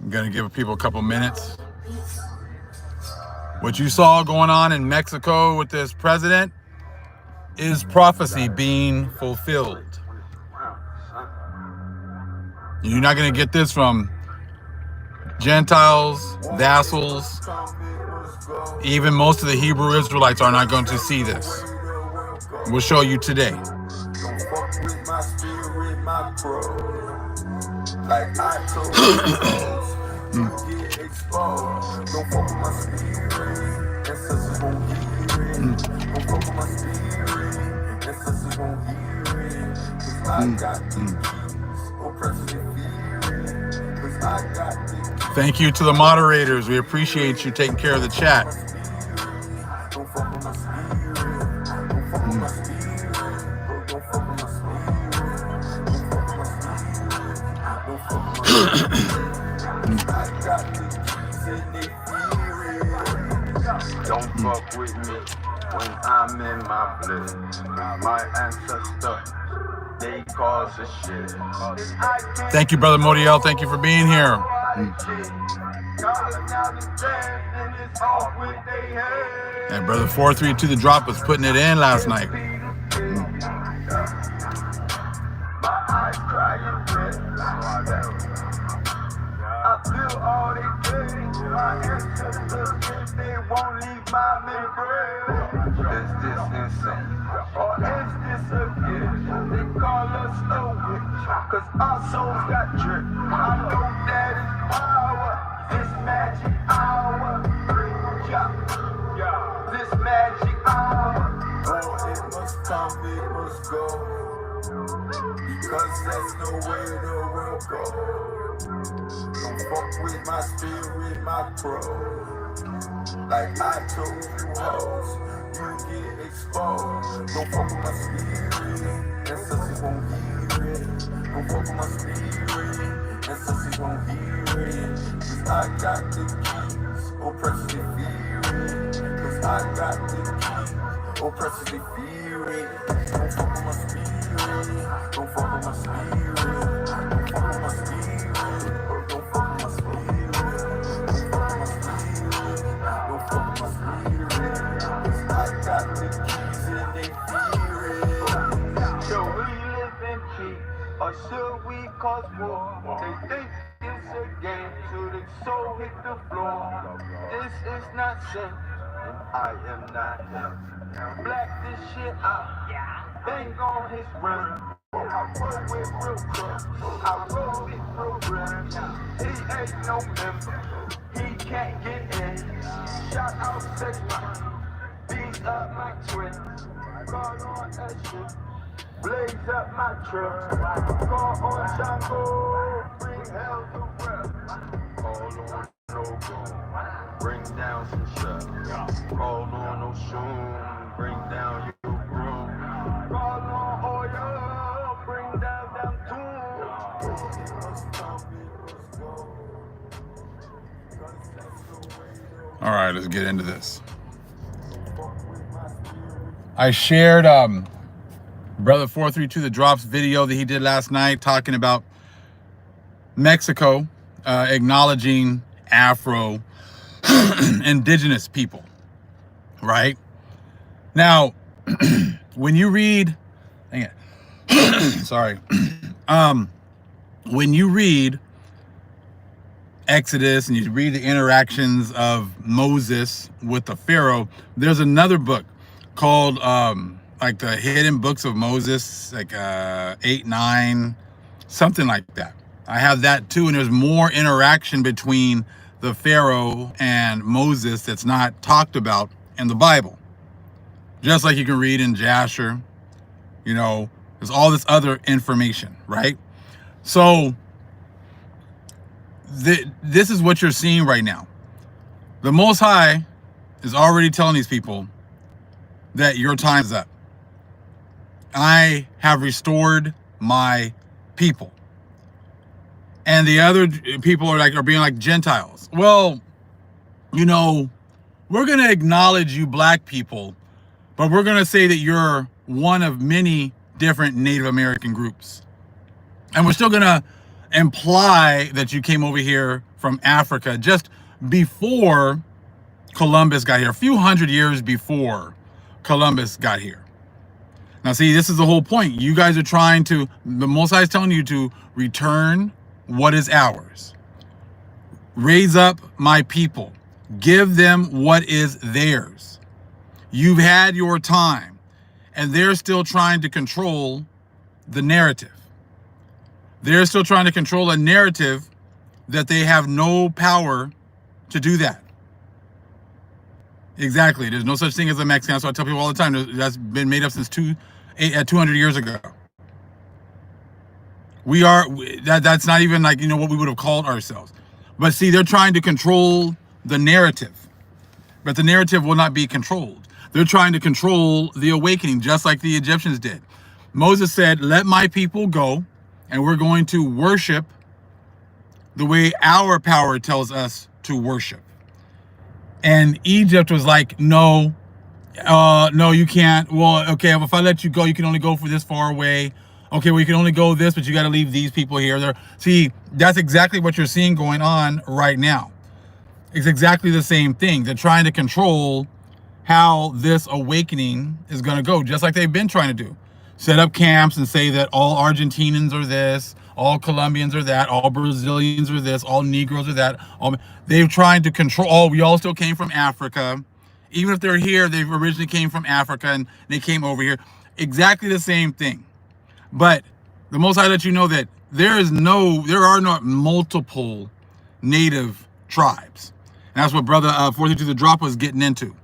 I'm gonna give people a couple minutes. What you saw going on in Mexico with this president is prophecy being fulfilled. You're not gonna get this from Gentiles, vassals, even most of the Hebrew Israelites are not going to see this. We'll show you today. Thank you to the moderators. We appreciate you taking care of the chat. Don't fuck with me when I'm in my bliss. My ancestors, they cause a shit. Thank you, Brother Modiel. Thank you for being here. And Brother 432 The Drop was putting it in last night. I feel all they say. My ancestors, they won't leave my memory. Is this insane? Or is this a gift? They call us a witch, cause our souls got tricked. I know that is power. This magic hour. This magic hour. Oh, it must come, it must go. Because that's the way the world goes. Don't fuck with my spirit, my pro. Like I told you hoes, you get exposed. Don't fuck with my spirit, ancestors won't hear it. Don't fuck with my spirit, ancestors won't hear it. Cause I got the keys, oppressors they fear it. Cause I got the keys, oppressors they fear it. Don't fuck with my spirit. Don't fuck with my spirit. Don't fuck with my spirit. Don't fuck with my spirit. Don't fuck with my spirit. Don't fuck with my spirit. Cause I got the keys and they fear it. Should we live in peace or should we cause war? They think it's a game till the soul hit the floor. This is not sin and I am not him. Black this shit out. Bang on his rim. I roll with real crooks. I roll with real grim. He ain't no member. He can't get in. Shout out to beat up my twin. Call on that shit. Blaze up my truck. Call on Shango. Bring hell to rep. Call on no go. Bring down some shit. Call on no shoon. Bring down your room. Call on oil. Bring down them All right, let's get into this. I shared Brother 432 The Drop's video that he did last night talking about Mexico acknowledging Afro indigenous people, right? Now, when you read, sorry, when you read Exodus and you read the interactions of Moses with the Pharaoh, there's another book called like the Hidden Books of Moses, like 8, 9, something like that. I have that too, and there's more interaction between the Pharaoh and Moses that's not talked about in the Bible. Just like you can read in Jasher, you know, there's all this other information, right? So this is what you're seeing right now. The Most High is already telling these people that your time is up. I have restored my people. And the other people are being like Gentiles. Well, you know, we're going to acknowledge you black people, but we're going to say that you're one of many different Native American groups. And we're still going to imply that you came over here from Africa just before Columbus got here, a few hundred years before Columbus got here. Now, see, this is the whole point. You guys are trying to, the Most High is telling you to return what is ours. Raise up my people. Give them what is theirs. You've had your time, and they're still trying to control the narrative. They're still trying to control a narrative that they have no power to do that. Exactly. There's no such thing as a Mexican. So I tell people all the time, that's been made up since 200 years ago. That's not even like, what we would have called ourselves. But see, they're trying to control the narrative. But the narrative will not be controlled. They're trying to control the awakening, just like the Egyptians did. Moses said, let my people go, and we're going to worship the way our power tells us to worship. And Egypt was like, no, you can't. Well, okay, if I let you go, you can only go for this far away. Okay, well, you can only go this, but you got to leave these people here. See, that's exactly what you're seeing going on right now. It's exactly the same thing. They're trying to control how this awakening is going to go, just like they've been trying to do. Set up camps and say that all Argentinians are this, all Colombians are that, all Brazilians are this, all Negroes are that. They've tried to control, we all still came from Africa. Even if they're here, they originally came from Africa and they came over here. Exactly the same thing. But the Most High let you know that there are not multiple native tribes. And that's what Brother 432 The Drop was getting into.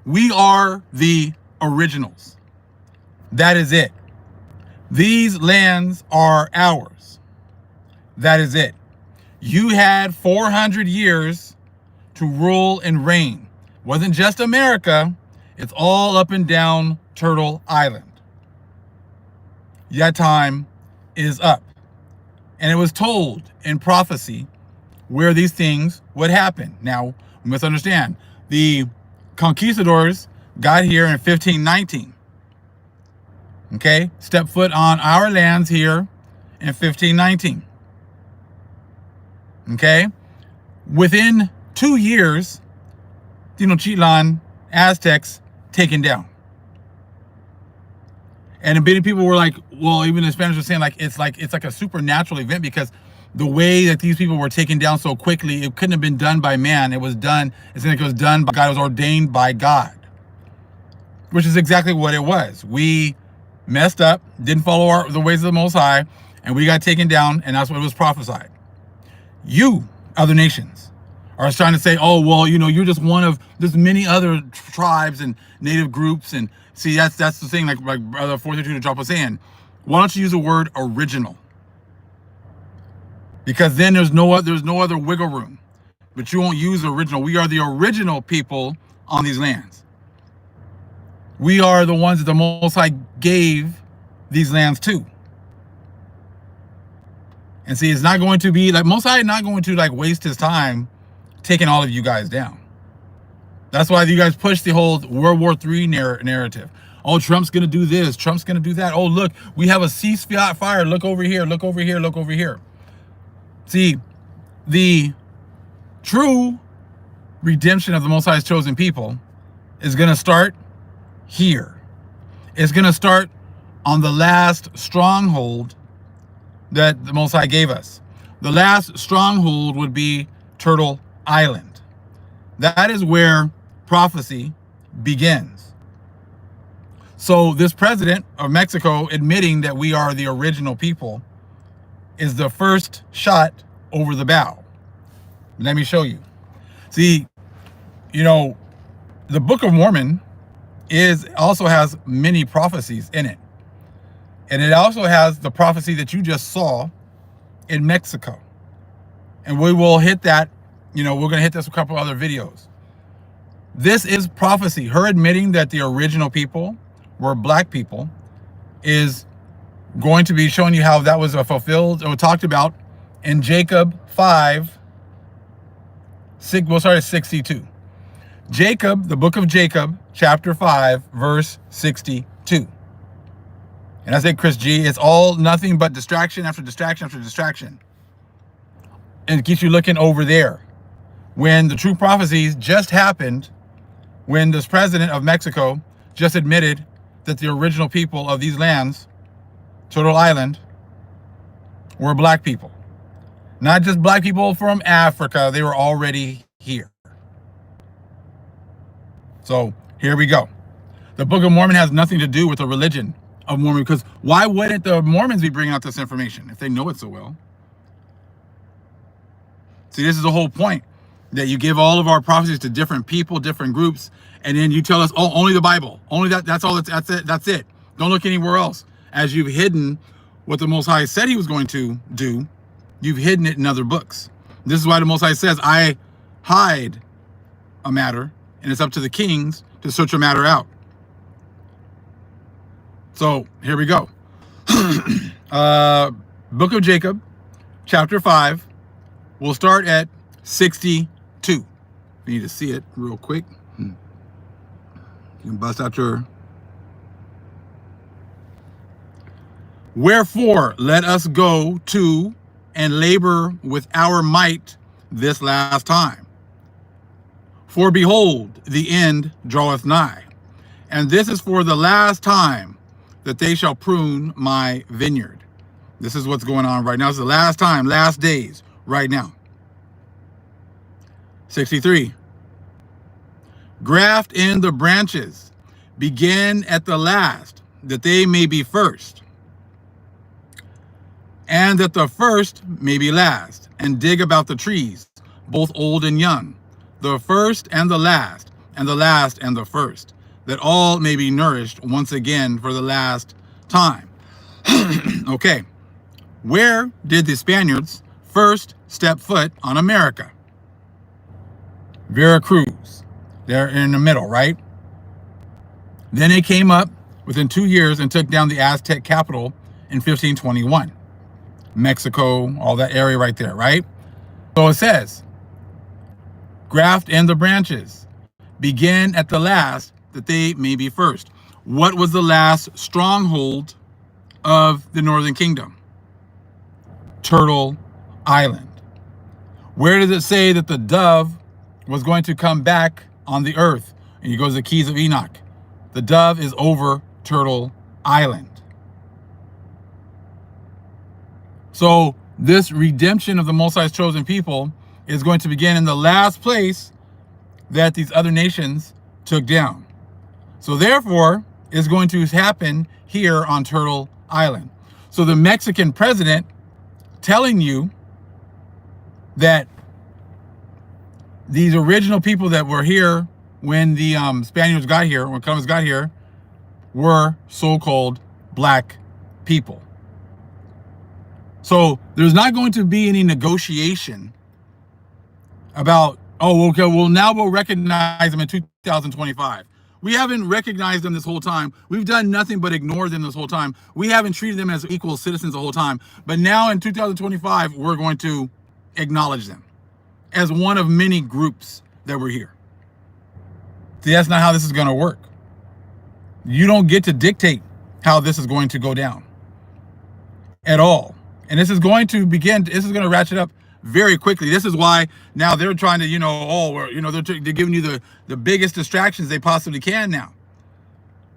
We are the originals. That is it. These lands are ours. That is it. You had 400 years to rule and reign. Wasn't just America. It's all up and down Turtle Island. That time is up. And it was told in prophecy where these things would happen. Now, we must understand, the conquistadors got here in 1519. Okay? Stepped foot on our lands here in 1519. Okay? Within 2 years, Tenochtitlan, Aztecs, taken down. And many people were like, well, even the Spanish were saying it's like a supernatural event, because the way that these people were taken down so quickly, it couldn't have been done by man. It was done, it's like it was done by God. It was ordained by God, which is exactly what it was. We messed up, didn't follow the ways of the Most High, and we got taken down, and that's what was prophesied. You, other nations, are trying to say, oh, well, you're just one of, there's many other tribes and native groups. And see, that's the thing, like Brother 432 The Drop was saying, why don't you use the word original? Because then there's no other wiggle room. But you won't use original. We are the original people on these lands. We are the ones that the Most High gave these lands to. And see, it's not going to be like, Most High is not going to waste his time taking all of you guys down. That's why you guys push the whole World War III narrative. Oh, Trump's going to do this. Trump's going to do that. Oh, look, we have a ceasefire. Look over here. Look over here. Look over here. See, the true redemption of the Most High's chosen people is going to start here. It's going to start on the last stronghold that the Most High gave us. The last stronghold would be Turtle Island. That is where prophecy begins. So this president of Mexico admitting that we are the original people is the first shot over the bow. Let me show you. See, the Book of Mormon also has many prophecies in it. And it also has the prophecy that you just saw in Mexico. And we will hit that, we're going to hit this with a couple other videos. This is prophecy. Her admitting that the original people were black people is going to be showing you how that was fulfilled or talked about in Jacob 62. Jacob, the book of Jacob, chapter 5, verse 62. And I say, Chris G, it's all nothing but distraction after distraction after distraction. And it keeps you looking over there. When the true prophecies just happened, when this president of Mexico just admitted that the original people of these lands, Turtle Island, were black people. Not just black people from Africa, they were already here. So here we go. The Book of Mormon has nothing to do with the religion of Mormon, because why wouldn't the Mormons be bringing out this information if they know it so well? See, this is the whole point, that you give all of our prophecies to different people, different groups, and then you tell us, oh, only the Bible, only that's all, that's it. Don't look anywhere else. As you've hidden what the Most High said he was going to do, you've hidden it in other books. This is why the Most High says, I hide a matter, and it's up to the kings to search a matter out. So here we go. Book of Jacob, chapter 5. We'll start at 62. You need to see it real quick. You can bust out your... Wherefore, let us go to and labor with our might this last time. For behold, the end draweth nigh, and this is for the last time that they shall prune my vineyard. This is what's going on right now. It's the last time, last days, right now. 63. Graft in the branches, begin at the last, that they may be first, and that the first may be last, and dig about the trees, both old and young, the first and the last and the first, that all may be nourished once again for the last time. Okay, where did the Spaniards first step foot on America? Veracruz. They're in the middle, right? Then they came up within 2 years and took down the Aztec capital in 1521. Mexico, all that area right there, right? So it says, graft in the branches, begin at the last, that they may be first. What was the last stronghold of the Northern Kingdom? Turtle Island. Where does it say that the dove was going to come back on the earth? And he goes to the Keys of Enoch. The dove is over Turtle Island. So this redemption of the Most High's chosen people is going to begin in the last place that these other nations took down. So therefore, it's going to happen here on Turtle Island. So the Mexican president telling you that these original people that were here when the Spaniards got here, when Columbus got here, were so-called black people. So there's not going to be any negotiation about, oh, okay, well, now we'll recognize them in 2025. We haven't recognized them this whole time. We've done nothing but ignore them this whole time. We haven't treated them as equal citizens the whole time. But now in 2025, we're going to acknowledge them as one of many groups that were here. See, that's not how this is going to work. You don't get to dictate how this is going to go down at all. And this is going to begin, this is going to ratchet up very quickly. This is why now they're trying to, they're giving you the biggest distractions they possibly can now.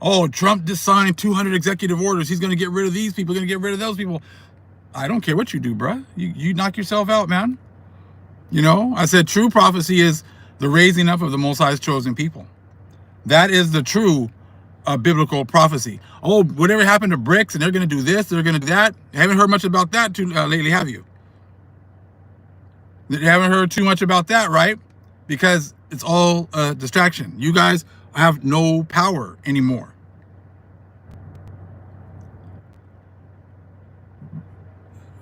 Oh, Trump just signed 200 executive orders. He's going to get rid of these people, going to get rid of those people. I don't care what you do, bruh. You knock yourself out, man. I said true prophecy is the raising up of the Most High's chosen people. That is the true biblical prophecy. Oh, whatever happened to BRICS, and they're going to do this, they're going to do that. Haven't heard much about that lately, have you? You haven't heard too much about that, right? Because it's all a distraction. You guys have no power anymore.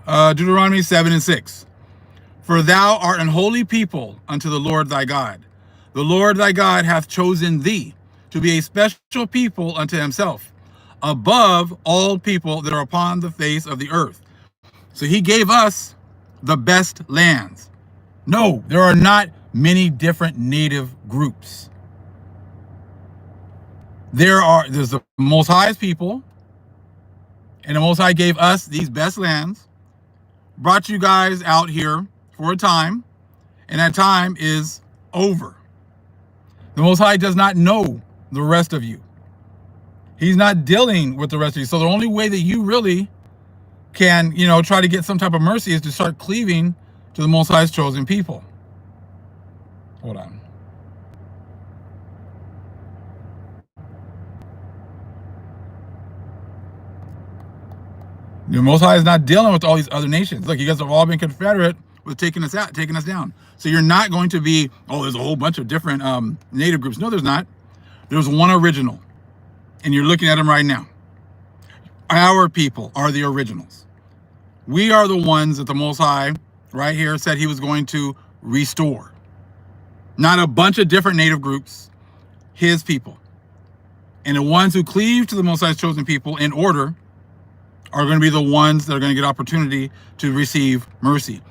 Deuteronomy 7:6. For thou art an holy people unto the Lord thy God. The Lord thy God hath chosen thee to be a special people unto himself, above all people that are upon the face of the earth. So he gave us the best lands. No, there are not many different native groups. There's the Most High's people, and the Most High gave us these best lands, brought you guys out here for a time, and that time is over. The Most High does not know the rest of you. He's not dealing with the rest of you. So the only way that you really can, try to get some type of mercy is to start cleaving to the Most High's chosen people. Hold on. The Most High is not dealing with all these other nations. Look, you guys have all been confederate with taking us down. So you're not going to be, there's a whole bunch of different native groups. No, there's not. There's one original. And you're looking at them right now. Our people are the originals. We are the ones that the Most High right here said he was going to restore. Not a bunch of different native groups, his people. And the ones who cleave to the Most High's chosen people in order are going to be the ones that are going to get opportunity to receive mercy.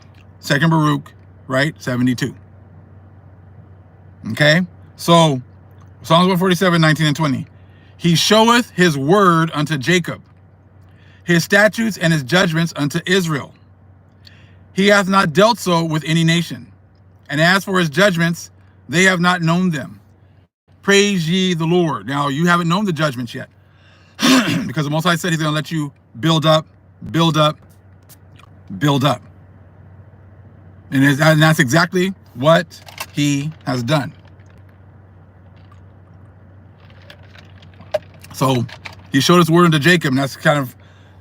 2nd Baruch, right? 72. Okay? So, Psalms 147, 19 and 20. He showeth his word unto Jacob, his statutes and his judgments unto Israel. He hath not dealt so with any nation. And as for his judgments, they have not known them. Praise ye the Lord. Now, you haven't known the judgments yet. Because the Most High said he's going to let you build up, build up, build up. And that's exactly what he has done. So he showed his word unto Jacob, and that's kind of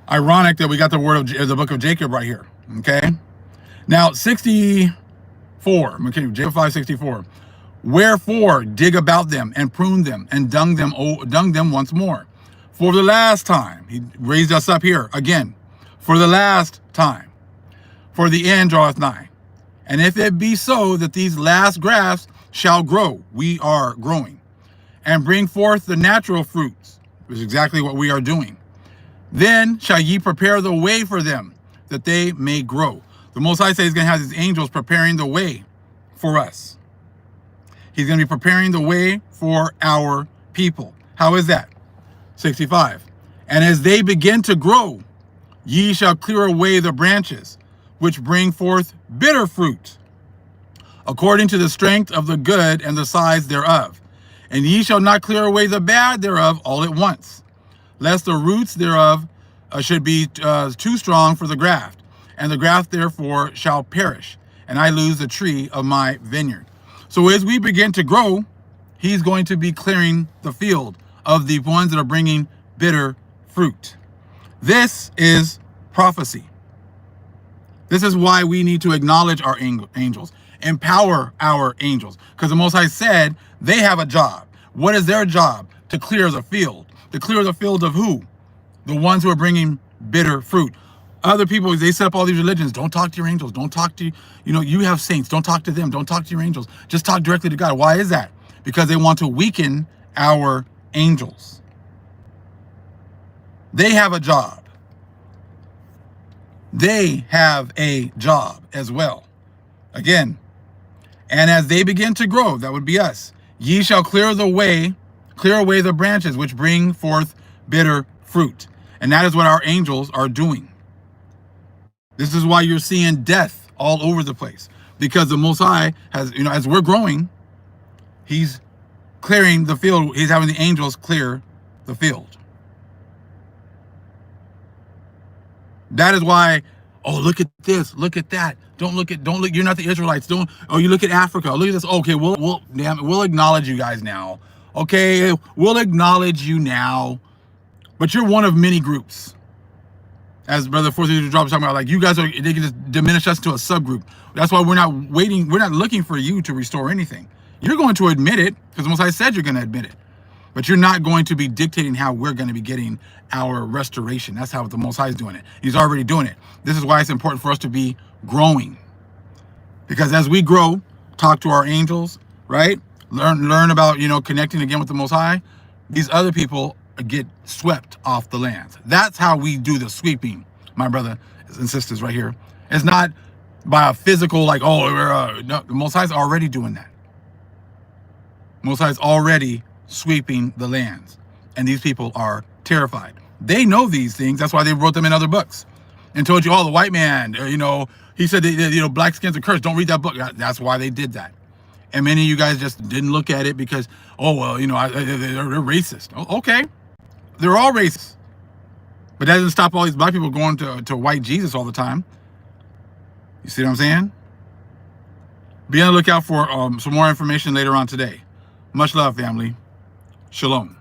ironic that we got the word of the book of Jacob right here. Okay. Now 64. Okay, Jacob 5:64. Wherefore dig about them and prune them and dung them once more. For the last time, he raised us up here again. For the last time, for the end draweth nigh. And if it be so that these last grafts shall grow, we are growing, and bring forth the natural fruits, which is exactly what we are doing, then shall ye prepare the way for them, that they may grow. The Most High says he's going to have his angels preparing the way for us. He's going to be preparing the way for our people. How is that? 65. And as they begin to grow, ye shall clear away the branches, which bring forth bitter fruit, according to the strength of the good and the size thereof. And ye shall not clear away the bad thereof all at once, lest the roots thereof should be too strong for the graft, and the graft therefore shall perish, and I lose the tree of my vineyard. So as we begin to grow, he's going to be clearing the field of the ones that are bringing bitter fruit. This is prophecy. This is why we need to acknowledge our angels, empower our angels, because the Most High said they have a job. What is their job? To clear the field. To clear the field of who? The ones who are bringing bitter fruit. Other people, they set up all these religions. Don't talk to your angels. Don't talk to, you have saints. Don't talk to them. Don't talk to your angels. Just talk directly to God. Why is that? Because they want to weaken our angels. They have a job. They have a job as well. Again, and as they begin to grow, that would be us, ye shall clear away the branches which bring forth bitter fruit. And that is what our angels are doing. This is why you're seeing death all over the place, because the Most High has, as we're growing, he's clearing the field. He's having the angels clear the field. That is why, look at this, look at that. Don't look, you're not the Israelites. You look at Africa. Look at this. Okay, we'll acknowledge you guys now. Okay, we'll acknowledge you now. But you're one of many groups. As Brother 432 Drop was talking about, like, you guys they can just diminish us to a subgroup. That's why we're not looking for you to restore anything. You're going to admit it, because the Most High said you're going to admit it. But you're not going to be dictating how we're going to be getting our restoration. That's how the Most High is doing it. He's already doing it. This is why it's important for us to be growing. Because as we grow, talk to our angels, right? Learn about, connecting again with the Most High. These other people get swept off the lands. That's how we do the sweeping, my brothers and sisters right here. It's not by a physical, like, no, the Most High is already doing that. Most High is already sweeping the lands. And these people are terrified. They know these things. That's why they wrote them in other books and told you, the white man, He said that, black skins are cursed. Don't read that book. That's why they did that. And many of you guys just didn't look at it because, oh, well, they're racist. Okay. They're all racist. But that doesn't stop all these black people going to white Jesus all the time. You see what I'm saying? Be on the lookout for some more information later on today. Much love, family. Shalom.